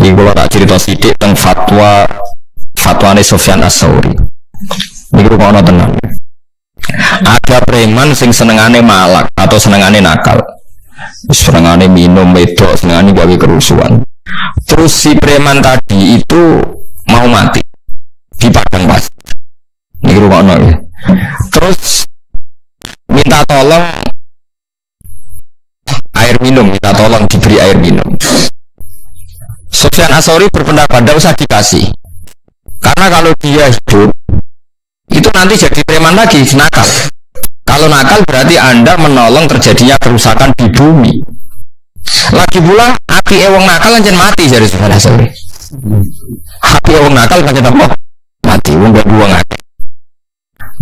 Iki kula tak cerita sithik tentang fatwane Sufyan Ats-Tsauri. Niku kok ana tenan. Ada preman sing senengane malak atau senengane nakal. Senengane minum wedok, senengane gawe kerusuhan. Terus si preman tadi itu mau mati di padang pasir. Ini rupanya ya. Terus minta tolong air minum, minta tolong diberi air minum. Sufyan Ats-Tsauri berpendapat tidak usah dikasih, karena kalau dia hidup itu nanti jadi preman lagi, nakal. Kalau nakal berarti Anda menolong terjadinya kerusakan di bumi. Lagi pula api ewang nakal lanjut mati dari Sufyan Ats-Tsauri. Api ewang nakal lanjut apa? Mati, wong gak buang api.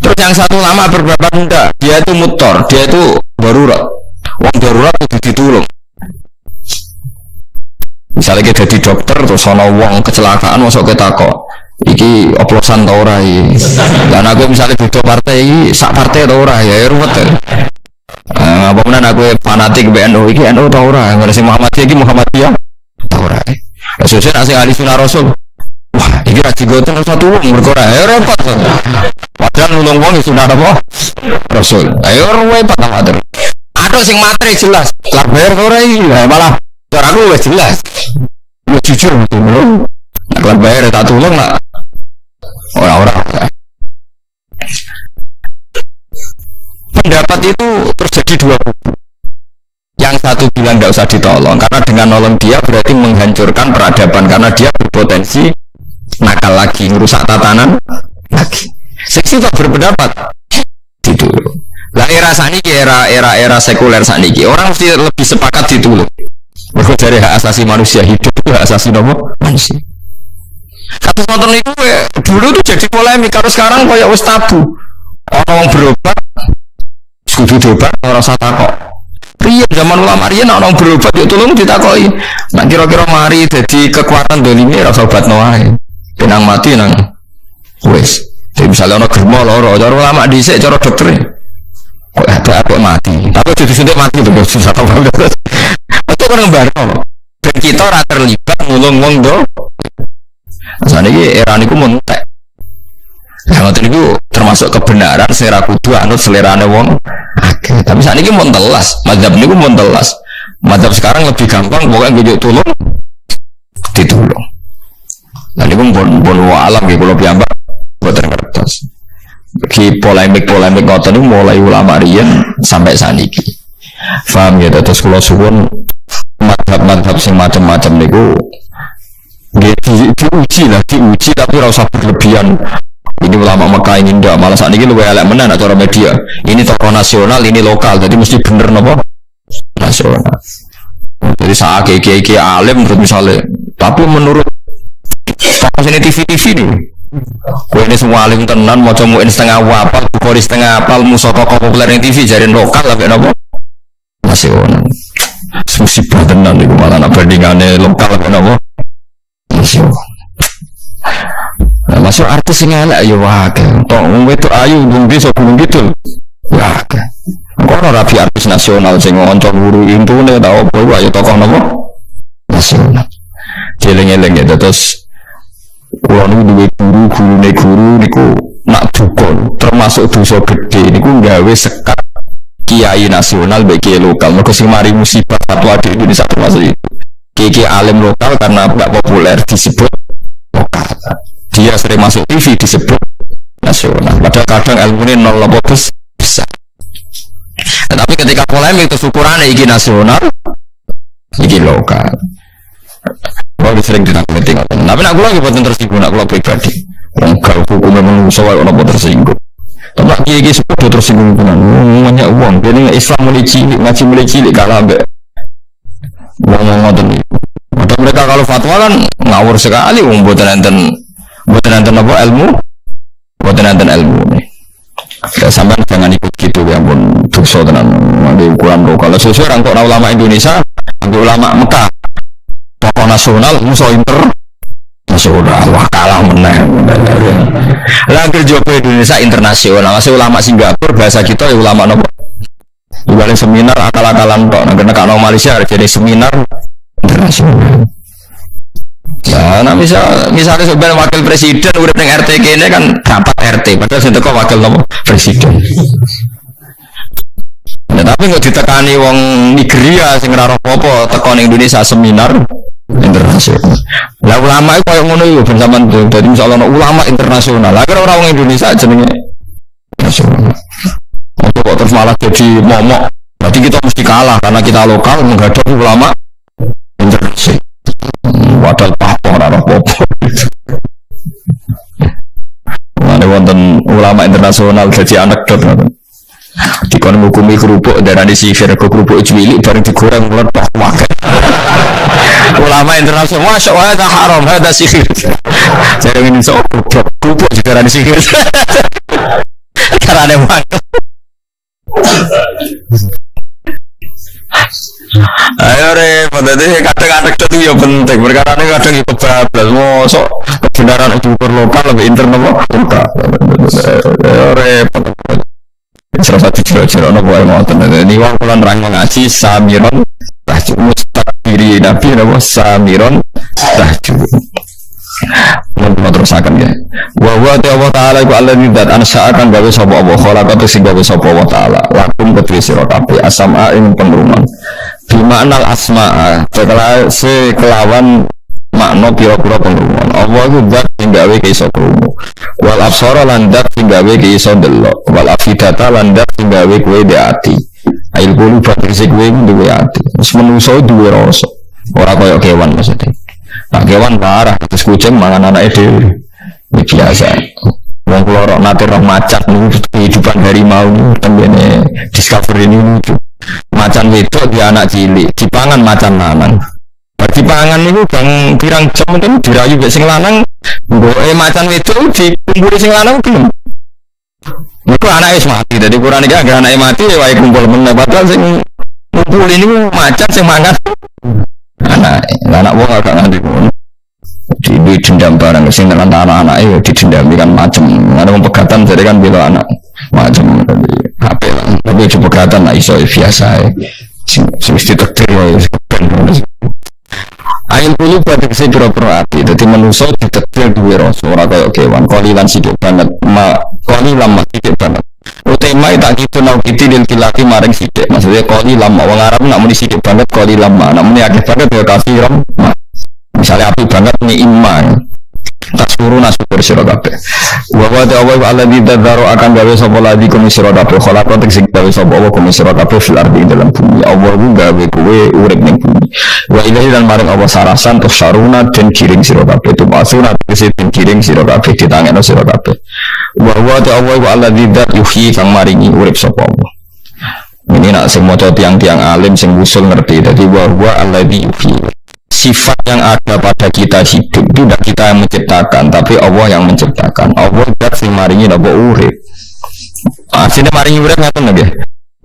Terus yang satu lama berberapa enggak, dia itu mutor, dia itu darurat. Wong darurat itu ditulung. Misalnya kita jadi dokter terus ana wong kecelakaan masuk kita kok iki oplosan ta ora iki. Lah aku misalnya beda partai iki sak partai ta ora ya ruwet. Apa menan aku fanatik BNU iki NU ta ora, ngene sing Muhammadiyah iki Muhammadiyah ta ora. Sesuk asing ahli sunah rasul. Wah, iki ra digoten satu wong mergo ora ya repot. Padahal nulung wong iki sunah apa? Rasul. Ayo repot ta matur. Aduh sing materi jelas. Lah bayar ora iki malah cara aku wis jelas. Lu jujur ngono. Nek lan bayar tak tulung nak. Ora. Pendapat itu terjadi dua kubu. Yang satu bilang tidak usah ditolong karena dengan nolong dia berarti menghancurkan peradaban karena dia berpotensi nakal lagi, merusak tatanan lagi. Seksi tak berpendapat gitu. Lah era saniki era sekuler saniki orang mesti lebih sepakat ditulung. Mergo dari hak asasi manusia, hidup itu hak asasi manusia. Kata nonton itu dulu tuh jadi polemik, kalau sekarang kayak wis tabu. Orang berobat kudu coba ora usah takok. Riyen zaman ulama riyen orang berobat yo tulung ditakoki. Nek kira-kira mari dadi kekuatan dolime ora usah obatno wae. Penang mati nang wis. Jadi misalnya ono germo loro, cara ulama dhisik cara dokter. Kok ada mati. Tapi disuntik mati to susah ta. Itu kan barno. Dan kita ora terlibat nulung wong do. Saniki era niku mentek. Yang itu termasuk kebenaran selera kudu anut selerane wong akeh. Tapi saat ini mun telas, mazhab niku mun telas. Mazhab sekarang lebih gampang pokoknya ngejuk tulung ditulung. Nah niku pun alam nggih kula piyambak boten ngertos. Ki polemik ngoten niku mulai ulama riyen sampai saniki. Paham ya, terus kula suwun mazhab sing macam-macam niku nggih diuji tapi ora usah berlebihan. Ini ulama Mekah ini ndak, malah saat ini lu elek menan acara media. Ini tokoh nasional, ini lokal, jadi mesti bener nopo nasional. Jadi saat kiai alim menurut misalnya, tapi menurut tokoh ini TV nih, gue ini semua alim tenan, mau comuin setengah wapal, Bukhari setengah apal, musuh tokoh populer yang TV jadiin lokal, tapi nopo nasional. Musibah tenan nih, malah nak bandingannya lokal, tapi nopo nasional. Nah, masuk artis yang elek ya wae. Tok wong wedok ayu ndung desa gunung kidul. Ya. Kok ora rapi artis nasional sing ngoncong guru intune ta opo ayo tokoh napa? Nasional. Jeleng-eleng ya terus kula niku duwe guru niku nak dukun termasuk dosa gede niku gawe sekat kiai nasional bagi lokal. Mergo sing mari musibah fatwa di Indonesia termasuk itu. Kiai alim lokal karena enggak populer disebut lokal. Dia sering masuk TV disebut nasional. Padahal kadang ilmunya nol lebih besar. Tetapi ketika polemik itu ukurannya iki nasional, iki lokal. Kalau sering ditanggapi, tapi nak lagi buatan tersinggung, nak pribadi. Enggak hukum memang soal orang tersinggung. Tapi iki sepuluh tersinggung dengan banyak uang. Jadi Islam mulai cilik, ngaji mulai cilik kalah be. Ngomong-ngomong itu. Mereka kalau fatwa kan ngawur sekali, buatan enten apa ilmu, buatan enten ilmu nih. Ya, sampai jangan ikut gitu ya pun dosa tenan di ukuran lokal. Sesuai rangkok ulama Indonesia, rangkok ulama Mekah, tokoh nasional, musuh internasional, wah kalah menang. Langkir Joko Indonesia internasional, masih ulama Singapura bahasa kita ya ulama nopo. Jualin seminar akal-akalan tok, karena kalau Malaysia jadi seminar internasional. Nah, misalnya sebenarnya wakil presiden udah dengan RT ini kan rapat RT, padahal saya teko wakil nopo presiden. Nah, tapi nggak ditekani wong Nigeria sing ora apa teko ning Indonesia seminar internasional. Lah ulama itu koyo ngono yo ben sampean dadi misalnya ulama internasional. Lah kira orang Indonesia jenenge nasional. Kok terus malah jadi momok. Berarti kita mesti kalah karena kita lokal menghadapi ulama internasional. Padahal papor ora apa-apa. Mane wonten ulama internasional jadi anekdot ngoten. Dikon ngukumi kerupuk darani sihir ke kerupuk cilik bareng digoreng meledak wae. Ulama internasional masya Allah itu haram ada sihir. Saya ingin sok kerupuk juga darani sihir. Karena memang ayo repot deh kadang-kadang itu ya penting perkara ini kadang itu kebablas mosok kebenaran ukur lokal lebih internal lokal ayo repot salah satu ciro-ciro nopo yang mau tenar ini wong kulon rang ngaji samiron tahju mustakbiri nabi nopo samiron tahju mau terusakan ya wa Allah ta'ala iku alladzi dzat ansa'akan gawe sapa Allah khalaqatu sing gawe sapa Allah ta'ala lakum kedue sira kabeh asma'a ing penruman bimaknal asma'a sekelawan makna pira-pira penruman Allah iku zat sing gawe iso krungu wal absara lan zat sing gawe iso ndelok wal afidata lan zat sing gawe kowe ndek ati ail bulu batis kowe duwe ati wis menungso duwe rasa ora koyo kewan maksudnya. Nah kewan parah terus kucing mangan anake dhewe. Ini biasa. Wong kula nate roh macan niku kehidupan harimau tembene Discovery ini lucu. Macan wedok di anak cilik, dipangan macan lanang. Dipangan niku bang pirang jam itu dirayu mek sing lanang, mboke macan wedok dikumpuli sing lanang gelem. Niku anake wis mati, dadi kurang iki anggere anake mati wae kumpul meneh padahal sing ngumpuli niku macan sing mangan. Anak wong agak nganti ngono. Di dendam barang sing nang anak-anak ya didendami kan macam. Ada wong pegatan jadi kan bela anak macam HP lah. Tapi coba pegatan lah iso biasa ya. Sing mesti takdir ya. Ain pulu pada kese pura-pura ati. Dadi manusa ditakdir duwe rasa ora kaya kewan. Kolilan sithik banget. Kolilan sithik banget. Utama tak gitu nau kiti dan kilaki maring sidik maksudnya koli lama orang Arab nak muni sidik banget koli lama nak muni akeh banget ya kafiram misalnya api banget ni iman tak suruh nasukur sirakabe wawa ta'awai alladhi dadaro akan gawe sopa lagi kumi sirakabe kholakon teksik gawe sopa Allah kumi sirakabe fil ardi dalam bumi Allah itu gawe kuwe urek ning bumi wa ilahi dan maring Allah sarasan tuh saruna dan kiring sirakabe itu masuna teksik dan kiring sirakabe ditangeno sirakabe wawa ta'awai alladhi dat yuhi kang maringi urek sopa Allah ini nak semua tiang-tiang alim sing usul ngerti jadi wawa alladhi yuhi sifat yang ada pada kita hidup itu tidak kita yang menciptakan tapi Allah yang menciptakan Allah zat sing maringi napa urip asline maringi urip ngaten nggih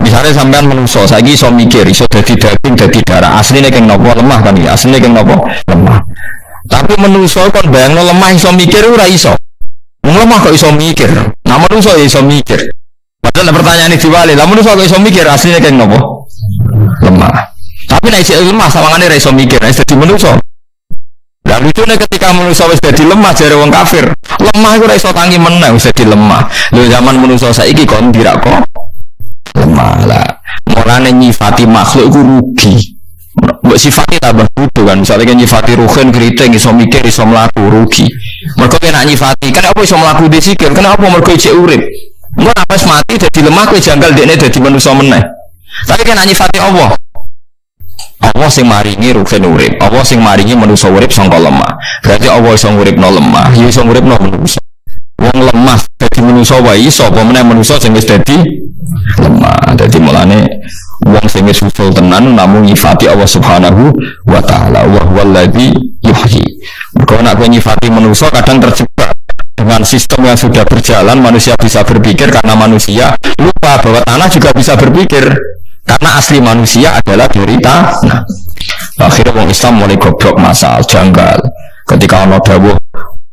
misalnya sampean menungso saiki iso mikir iso dadi daging dadi darah asline keng napa lemah kan iki asline keng napa lemah tapi menungso kon bayangno lemah iso mikir ora iso lemah kok iso mikir nah menungso iso mikir padahal pertanyaan iki diwali lah menungso kok iso mikir asline keng napa lemah tapi nek isih lemah sawangane ra iso mikir nek dadi manusa. Lah lucune ketika manusa wis dadi lemah jare wong kafir. Lemah iku ra iso tangi meneh wis dadi lemah. Lho zaman manusa saiki kon dirak kok lemah lah. Mulane nyifati makhluk iku rugi. Mbok sifati tambah butuh kan. Misale nyifati ruhen kriting iso mikir iso mlaku rugi. Mergo nek nyifati kan apa iso mlaku disikir. Kenapa mergo isih urip. Engko nek wis mati dadi lemah kowe janggal dekne dadi manusa meneh. Tapi kan nyifati Allah. Allah sing maringi ruhen urip, Allah sing maringi manusa urip sangka lemah. Berarti Allah iso nguripno lemah, ya iso nguripno manusa. Wong lemah dadi manusa wae iso, apa meneh manusa sing wis dadi lemah. Dadi mulane wong sing wis usul tenan namung nyifati Allah Subhanahu wa taala, wa huwallazi yuhyi. Mergo nek kowe nyifati manusa kadang terjebak dengan sistem yang sudah berjalan, manusia bisa berpikir karena manusia lupa bahwa tanah juga bisa berpikir. Karena asli manusia adalah dari tanah. Akhirnya orang Islam mulai goblok masal janggal. Ketika ono dawuh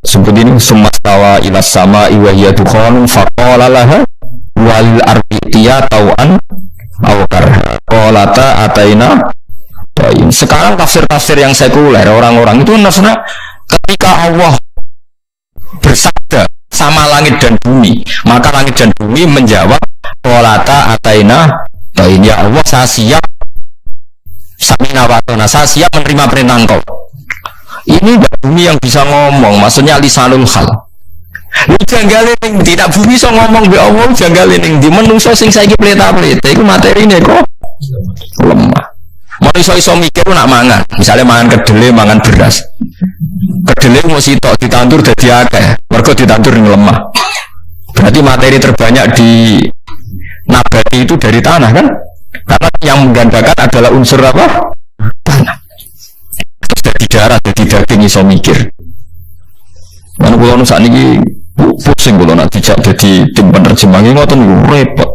sebut ini sumastawa ilas sama iwahiyatu khonun faqala laha walil ardi tiya tau'an aw karha qalata ataina Sekarang tafsir-tafsir yang sekuler orang-orang itu maksudnya ketika Allah bersabda sama langit dan bumi, maka langit dan bumi menjawab qolata ataina ta'in, ya Allah saya siap samina wa ta'na, saya siap menerima perintah Engkau. Ini enggak bumi yang bisa ngomong, maksudnya lisanul hal. Lu janggale ning tidak bumi iso ngomong be Allah, janggale ning di menungso sing saiki pleta-pleta iku materine kok lemah. Manusia iso mikir nak mangan, misalnya mangan kedele, mangan beras. Kedele mau sitok ditandur dadi akeh, mergo ditandur lemah. Berarti materi terbanyak di nabati itu dari tanah kan? Karena yang menggandakan adalah unsur apa? Tanah. Terus dari darah, dari daging iso mikir. Mana kalau nu saat ini pusing kalau nak dijak jadi tim penerjemah ini ngoten repot.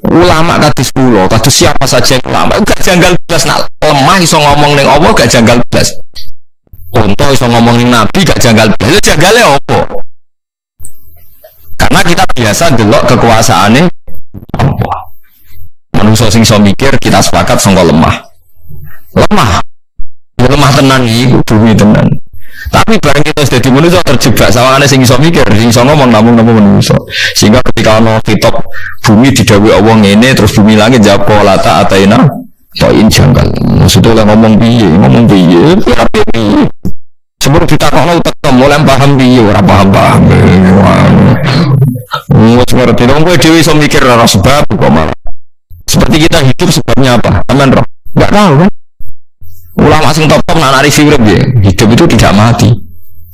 Ulama kados kula, kados siapa saja yang ulama gak janggal blas nak lemah iso ngomong ning Allah gak janggal blas. Unta iso ngomong ning nabi gak janggal blas. Janggale opo? Karena kita biasa delok kekuasaane Allah. Manusia sing iso mikir kita sepakat sangka lemah. Lemah tenan iki bumi tenan. Tapi bareng kita sudah di manusia terjebak sawangane sing iso mikir, sing iso ngomong namung manusia. Sehingga ketika ana kitab bumi didhawuhi Allah ngene terus bumi langit jawab lata ataina ta'in janggal. Maksudnya lah ngomong piye ora piye. Sebelum ditakokno utek mulai paham piye ora paham. Wes ngerti dong kowe dhewe iso mikir ora sebab kok malah. Seperti kita hidup sebabnya apa? Aman roh. Enggak tahu kan? Ulama sing top nak nari urip ya, hidup itu tidak mati.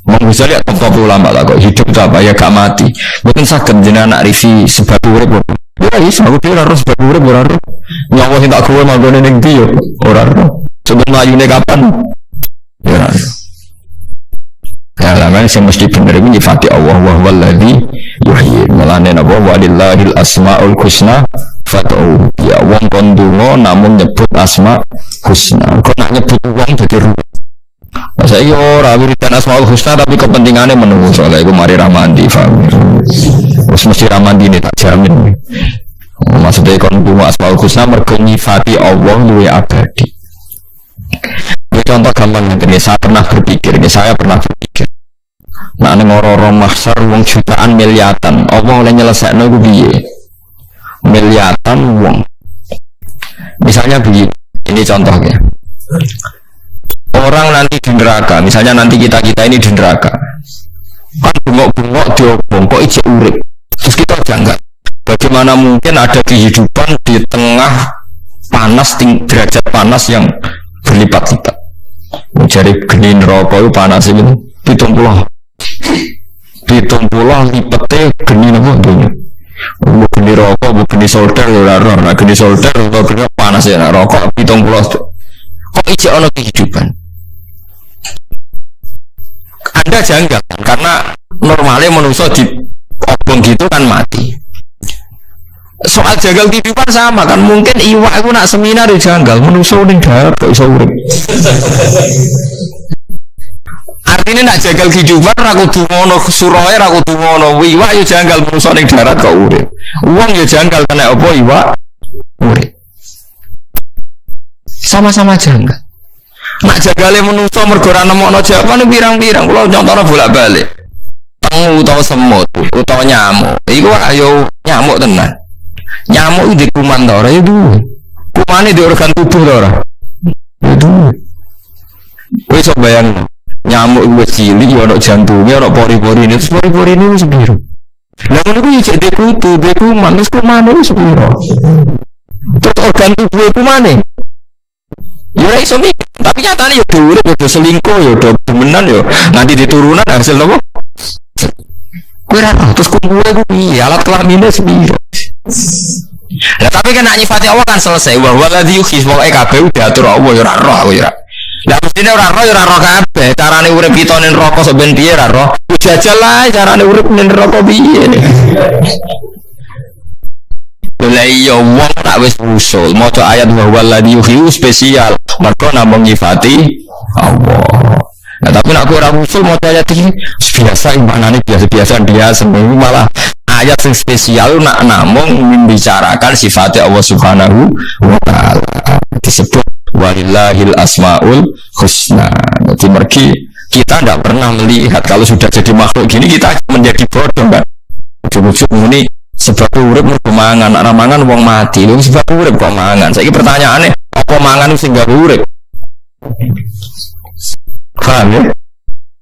Mau bisa lihat top ulama lah kok hidup itu apa ya gak mati. Mungkin sakit jenengan nak review sebab urip. Ya iso aku kira harus sebab urip ora ro. Nyawa sing tak kowe manggone ning ndi yo ora ro. Coba mlayune kapan? Ya ora. Ya lah kan sing mesti bener iki nyifati Allah wa huwallazi yuhyi. Mulane napa walillahil asmaul husna fad'u. Ya wong kon donga namun nyebut asma husna. Kok nak nyebut wong dadi ruwet. Masa iya ora wiridan asmaul husna tapi kepentingannya menunggu soalnya iku mari ramandi paham. Wis mesti ramandi ini tak jamin. Maksudnya kon donga asmaul husna mergo nyifati Allah luwih abadi. Ini contoh gampang ini saya pernah berpikir. Nah ning ora-ora mahsyar wong jutaan miliatan, Allah oleh nyelesaikno ku piye? Miliatan wong. Misalnya begini, ini contohnya. Orang nanti di neraka, misalnya nanti kita ini di neraka. Kan bengok-bengok diobong kok ijek urip. Terus kita janggal. Bagaimana mungkin ada kehidupan di tengah panas derajat panas yang berlipat-lipat. Mencari geni neraka itu panas itu 70 lipete geni napa dunya. Bu geni rokok, bu geni solder ya ora ora geni solder kok kena panas ya rokok 70. Kok ijek ana kehidupan. Anda janggal kan? Karena normalnya manusia di obong gitu kan mati. Soal jagal kehidupan sama kan, mungkin iwak aku nak seminar di janggal manusia ning darat kok iso urip. Artinya nak jagal kehidupan aku dungono suraya aku dungono iwak yo janggal manusia ning darat kok urip. Uang yo janggal kena apa iwak urip. Sama-sama janggal. Nak jagale manusia mergo ora nemokno jawaban pirang-pirang kula nyontone bolak-balik. Tengu utawa semut utawa nyamuk. Iku ayo nyamuk tenan. Nyamuk itu di kuman ta ora itu. Kumane di organ tubuh ta ora. Itu. Kowe iso bayangno. Nyamuk itu cilik ya ana jantunge ana pori-porine. Terus pori-porine wis biru. Lah ngono kuwi cek di kutu, di kuman, terus kumane wis biru. Terus organ tubuh kumane. Ya iso mikir, tapi nyatane ya urip ya selingkuh ya demenan ya nanti diturunan hasil apa? Kowe ra terus kumpul ku piye alat kelamine sepiro. Lah tapi kan nyifati Allah kan selesai wa huwa ladzi yuhyi wa kabeh diatur Allah ya ora roh aku ya. Lah mestine ora roh ya ora roh kabeh. Carane urip kita ning neraka sok ben piye ora roh. Jajal ae carane urip ning neraka piye. Lah iya wong tak wis usul maca ayat wa huwa ladzi yuhyi spesial mergo namung nyifati Allah. Nah tapi nek ora usul maca ayat iki biasa maknane biasa malah ayat yang spesial nak namung membicarakan sifatnya Allah Subhanahu wa taala disebut walillahil asmaul husna. Jadi mergi kita tidak pernah melihat kalau sudah jadi makhluk gini kita menjadi bodoh kan. Ujung-ujung ini sebab urip mergo mangan, nek mangan wong mati. Lho sebab urip kok mangan. Saiki pertanyaane, apa mangan sing gak urip? Paham ya?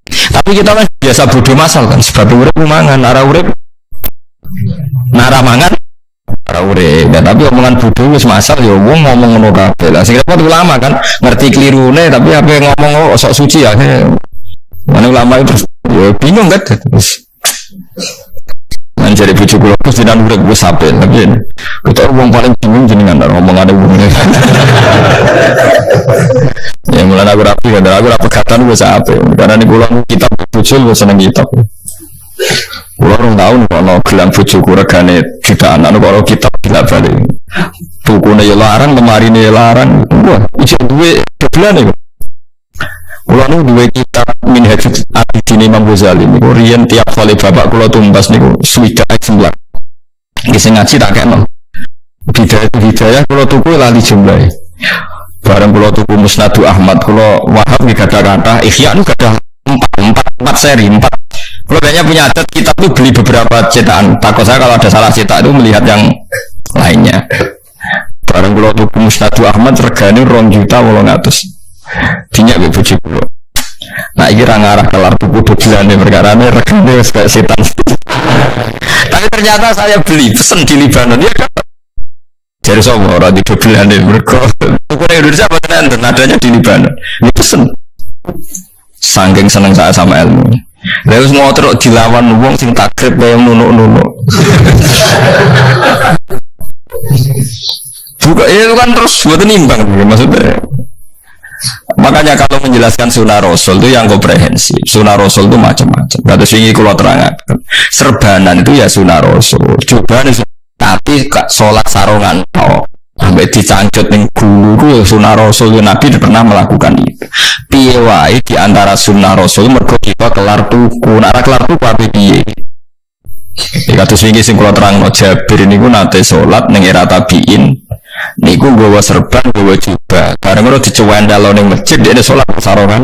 Tapi kita kan biasa bodoh masal kan sebab urip mangan, ora urip. Nara mangan ora urip. Nah, tapi omongan bodoh wis masal ya wong ngomong ngono kabeh. Lah sing repot ulama kan ngerti klirune tapi apa ngomong sok suci ya. Mana ulama itu ya bingung kan terus. Mencari bujuk kulo terus tidak urip wis apik tapi kita wong paling bingung jenengan ngomong ada wong. Ya mulai aku rapi kan aku rapi katan wis apik karena ini kulo kitab bujuk wis seneng kitab. Kulo orang tahun kalau gelang bujuk regane jutaan anu kalau kitab gila balik. Bukune ya larang, lemarine ya larang. Wah, iso duwe doblane kok. Kulo nu duwe kitab Minhajul Abidin Imam Ghazali niku riyen tiap kali bapak kulo tumbas niku suwida eksemplar. Iki sing ngaji tak kena. Hidayah kulo tuku lali jumlahe. Bareng kulo tuku Musnadu Ahmad kulo Wahab nggih kata-kata Ihya nu gadah 4 seri 4. Kulo banyak punya adat kitab itu beli beberapa cetakan. Takut saya kalau ada salah cetak itu melihat yang lainnya. Bareng kulo tuku Musnadu Ahmad regane 2.800.000. Dinyak be bojo kulo. Nah iki ra ngarah kelar tuku doblane perkarane regane wis kayak setan. Tapi ternyata saya beli pesen di Libanon ya kan. Jadi sama orang di doblane mergo tuku ning Indonesia boten enten adanya di Libanon. Ini pesen. Saking seneng saya sama ilmu. Lah wis ngotrok dilawan wong sing takrib kaya nunuk-nunuk. Buka itu kan terus buat nimbang maksudnya. Makanya kalau menjelaskan sunnah Rasul itu yang komprehensif. Sunnah Rasul itu macam-macam. Kata sini kalau terangkan serbanan itu ya sunnah Rasul. Coba nih, tapi sholat sarungan sampai dicangcut ning guru sunnah Rasul itu Nabi pernah melakukan itu. Piye wae di antara sunnah Rasul mergo kita kelar tuku. Nek kelar tuku apa piye? Kata sini sing kalau terang Jabir niku nate sholat ning era tabiin. Niku gawa serban, gawa jubah. Bareng ora dicewendal ning masjid dia salat sarungan.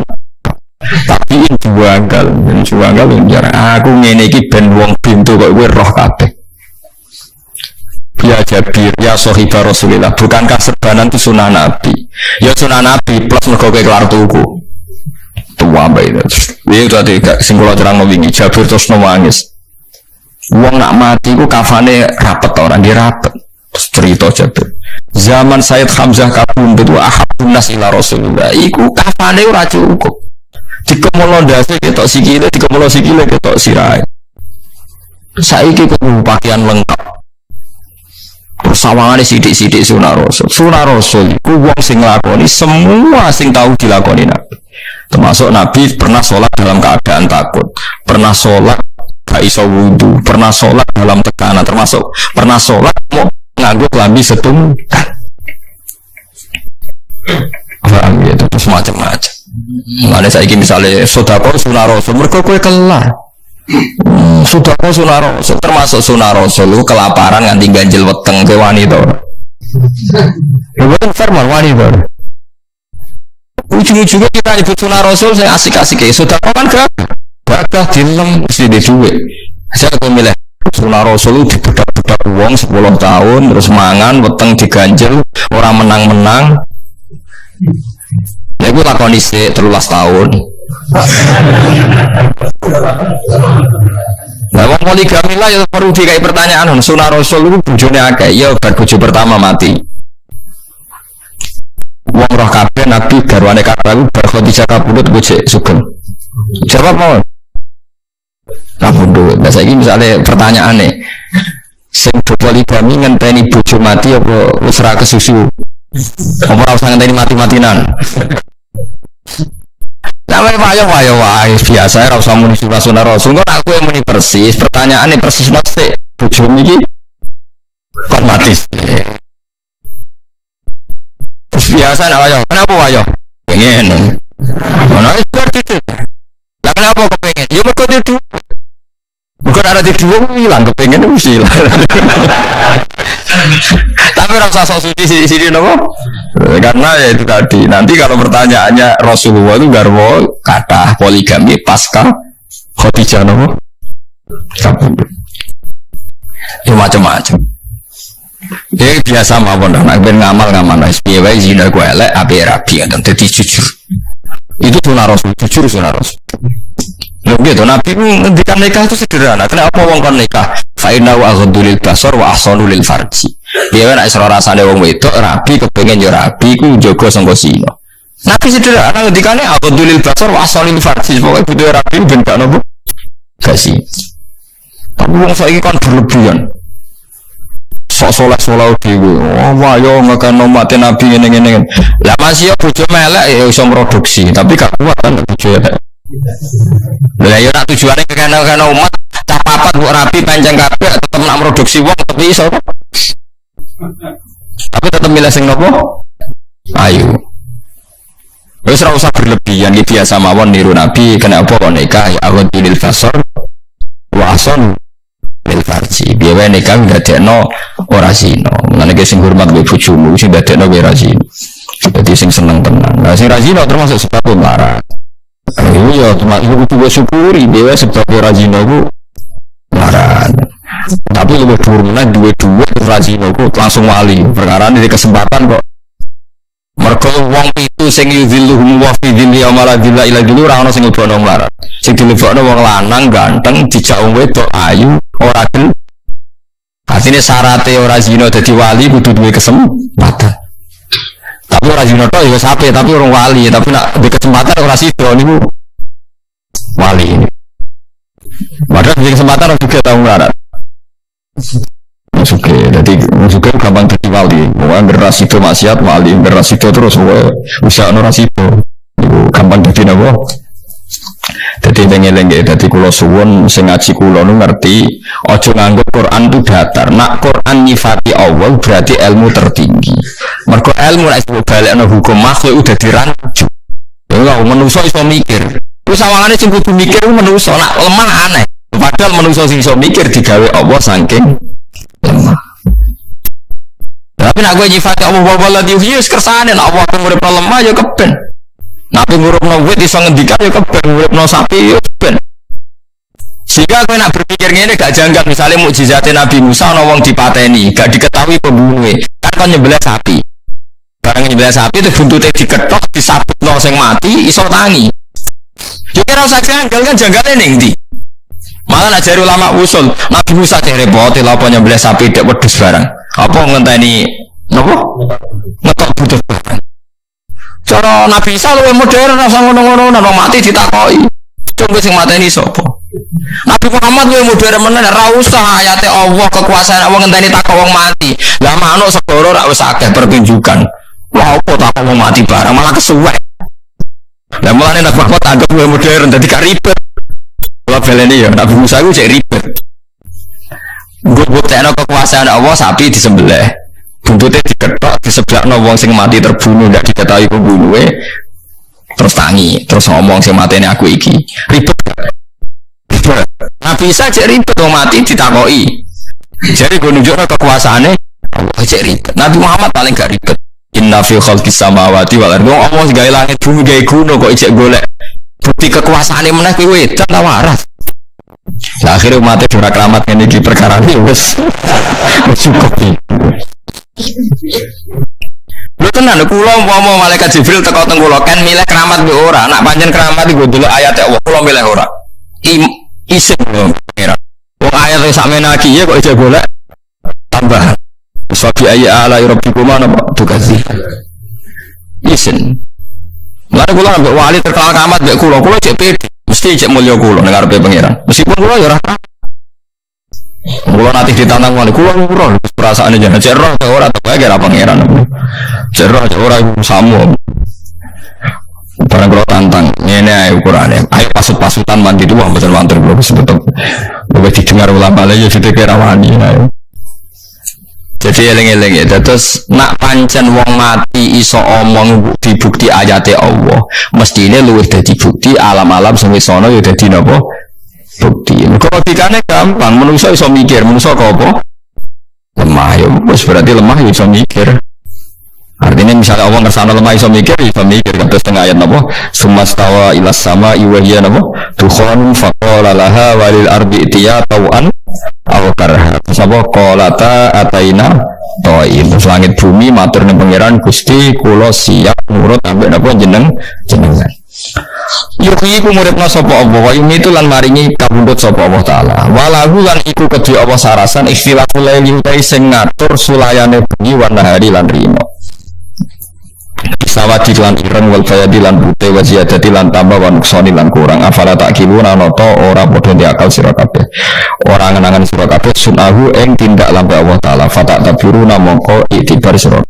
Tapi juanggal njar aku ngene iki ben wong pintu kok kowe roh kabeh. Ya Jabir, ya sahibah Rasulillah, bukankah serbanan itu sunah Nabi? Ya sunah Nabi plus mergo kowe kelar tuku. Tua bae itu. Iki tadi sing kula terangno wingi Jabir terus nangis. Wong nak mati ku kafane rapet ora dirapet. Cerita Jabir. Zaman Sayyid Hamzah kabundut wa ahabun nas ila Rasulullah. Iku kafane ora cukup. Dikemolo ndase ketok sikile, dikemolo sikile ketok sirahe. Saiki kudu pakaian lengkap. Persawangane sithik-sithik sunah Rasul. Sunah Rasul iku wong sing nglakoni semua sing tahu dilakoni Nabi. Termasuk Nabi pernah sholat dalam keadaan takut, pernah sholat gak iso wudu, pernah sholat dalam tekanan, termasuk pernah sholat mau nganggo klambi setungkan. Paham gitu, terus macam-macam. Mulane saiki misale sedekah sunah Rasul mergo kowe kelar. Sedekah sunah Rasul termasuk sunah Rasul kelaparan nganti ganjil weteng ke wanita. Ya boten formal wanita. Ujung-ujungnya kita nyebut sunah Rasul saya asik-asik ya. Sedekah kan gagah dilem mesti di duit. Saya milih sunah Rasul di budak-budak uang 10 tahun terus mangan weteng diganjel orang menang-menang. Ya gue lakoni sih 13 tahun. Nah, wong poligami lah ya perlu dikai pertanyaan. Sunah Rasul itu bojone akeh. Ya bar bojo pertama mati. Wong roh kabeh Nabi garwane kabeh bar Khadijah kabudut bojo sugeng. Jawab mau. Kabudut. Nah saiki misale pertanyaane sing poligami ngenteni bojo mati apa wis ra kesusu? Apa ora usah ngenteni mati-matinan? Namanya wayo wae biasa ora usah muni sunah Rasul. Kok aku yang muni persis. Pertanyaane persis mesti bojomu iki kon mati. Biasa nak wayo. Kenapa wayo? Pengen. Mana seperti itu. Lah kenapa kok pengen? Ya mergo itu. Bukan ada di dua hilang kepengen mesti hilang. Tapi rasa sok suci sini nopo. Karena ya itu tadi. Nanti kalau pertanyaannya Rasulullah itu garwo kata poligami pasca Khadijah nopo. Ya macam-macam. Ya biasa mawon anak ben ngamal SPW zina gue elek abe rapi dan jadi jujur. Itu sunah Rasul, jujur sunah Rasul. Lho gitu Nabi ngendikan nikah itu sederhana. Kenapa wong kon nikah? Fa inna wa aghdulil basar wa ahsanu lil farji. Dia nek isra rasane wong wedok rapi kepengin yo rapi ku jaga sangka sina. Nabi sederhana ngendikane aghdulil basar wa ahsanu lil farji. Pokoke butuh rapi ben gak nopo. Gak sih. Tapi wong saiki kan berlebihan. Sok soleh dhewe. Oh, wayo ngakano mate Nabi ngene-ngene. Lah masih yo bojo melek ya iso produksi, tapi gak kuat kan bojo elek. Lah yo nak tujuane kekene umat, cah papat mbok rapi panjang kabeh tetep nak produksi wong tapi iso. Tapi tetep milih sing nopo? Ayo. Wis ora usah berlebihan iki biasa mawon niru Nabi, kenapa kok nikah ya awdil fasar wa asan lil farji. Biar nikah ndadekno ora zina. Mulane ki sing hormat mbek bojomu sing ndadekno ora zina. Dadi sing seneng tenan. Lah sing ra zina termasuk sebab pemelarat. Iya, termasuk kudu syukuri dhewe sebab ora zina ku larang. Tapi lebih buruknya dua-dua ora zina ku langsung wali. Perkara ini kesempatan kok. Mergo wong pitu sing yuzilluhum wa fi dhilli amala dhilla ila dhillu ora ono sing lebono melarat. Sing dilebokno wong lanang ganteng dijak wong wedok ayu ora gelem. Artine syaratnya ora zina dadi wali kudu duwe kesempatan. Tapi ora zina tok ya sape tapi orang wali, tapi nak duwe kesempatan ora sida niku wali. Padahal duwe kesempatan juga tau melarat. Masuk gampang jadi wali. Mau beras itu maksiat wali, beras itu terus usaha beras itu gampang jadi nabo. Jadi lengi-lengi, jadi kulo suwon sing ngaji kulo nu ngerti. Ojo nganggo Quran itu datar. Nak Quran nyifati awal berarti ilmu tertinggi. Mergo ilmu nek balekno hukum makhluk udah dirancu. Ya manusa iso mikir. Ku sawangane sing kudu mikir manusa, nak lemah aneh. Padahal manusa sing iso mikir digawe Allah saking lemah. Tapi nak gue nyifati Allah wala diuhyus kersane nak Allah ngurip lemah ya keben. Nak ngurupno wit iso ngendikan ya keben, ngurupno sapi ya keben. Sehingga gue nak berpikir ngene gak janggal misalnya mukjizatnya Nabi Musa ana wong dipateni, gak diketahui pembunuhe. Kan kon nyembelih sapi. Barang nyembelih sapi itu buntute diketok, disabutno sing mati iso tangi. Yo kira usah janggal kan janggale ning ndi? Malah nak jari ulama usul Nabi Musa cek repot lha apa nyembelih sapi tek wedhus barang. Apa ngenteni napa? Ngetok butuh barang. Cara Nabi Isa luwih modern rasa ngono-ngono nang mati ditakoki. Coba sing mateni sapa? Nabi Muhammad luwih modern menan ra usah ayate Allah kekuasaan wong ngenteni takok wong mati. Lah manuk segoro ra wis akeh pertunjukan. Lha apa takok wong mati barang malah kesuwek. Lah mulane Nabi Muhammad anggap luwih modern dadi gak ribet. Kalau beleni ya, Nabi Musa itu cek ribet. Buktekno kekuasaan Allah sapi disembelih, buntutnya diketok, disebelakno wong sing mati terbunuh, tidak diketahui pembunuhnya, terus tangi, terus ngomong sing mateni aku iki, ribet. Nabi Isa cek ribet, wong mati ditakoi. Jadi gue nunjukno kekuasaannya, Allah cek ribet. Nabi Muhammad paling gak ribet. Inna fi khalqis samawati wal ardi. Allah gawe langit bumi gawe gunung kok ijek golek. Bukti kekuasaan yang menang kowe dan tak waras. Lah akhire umat ora keramat ngene iki perkara iki wis cukup iki. Lho tenan kula umpama malaikat Jibril teko teng kula kan milih keramat mbek ora. Nak pancen keramat iku ndelok ayat Allah kula milih ora. Isin lho pengira. Wong ayat sak menaki ya kok iso golek tambahan. Sabi ayya ala rabbikuma napa tukasi. Isin. Lalu kula ambek wali terkenal kamat mbek kula cek pede, mesti cek mulya kula ning ngarepe pangeran. Meskipun kula ya ora. Kula nanti ditantang wali kula ora perasaane jan cek roh ora tebake ora pangeran. Cek roh ora samu. Barang kula tantang ngene ae ukurane. Ayo pasut-pasutan mandi dua mboten wonten kula wis tetep. Wis didengar ulama lha ya dite rawani ayo. Jadi eling-eling ya, terus nak pancen wong mati iso omong dibukti ayate Allah, mestine luwih dadi bukti alam-alam sing wis ana ya dadi napa? Bukti. Kok logikane gampang, manusa iso mikir, manusa kok apa? Lemah ya wis berarti lemah ya iso mikir. Artinya misalnya Allah ngersana lemah iso mikir, iso mikir kan terus tengah ayat napa sumastawa ilas sama iwahya napa dukhon faqala laha walil ardi itiya tau'an aw karha. Sapa qalata ataina to'in. Terus langit bumi matur ning pangeran Gusti kula siap nurut ambek napa jenengan. Yuhyi ku muridna sapa Allah wa yumi itu lan maringi kabundut sapa Allah taala. Walahu lan iku kedhi Allah sarasan ikhtilaful laili utai sing ngatur sulayane bengi wa nahari lan rino. Sawadi lan ireng wal bayadi lan putih wa ziyadati lan tambah wa nuksoni lan kurang. Afala takiluna nata ora padha diakal sira kabeh. Ora ngenangan sira kabeh sunahu ing tindak lambe Allah taala. Fata tabiruna mongko iktibar sira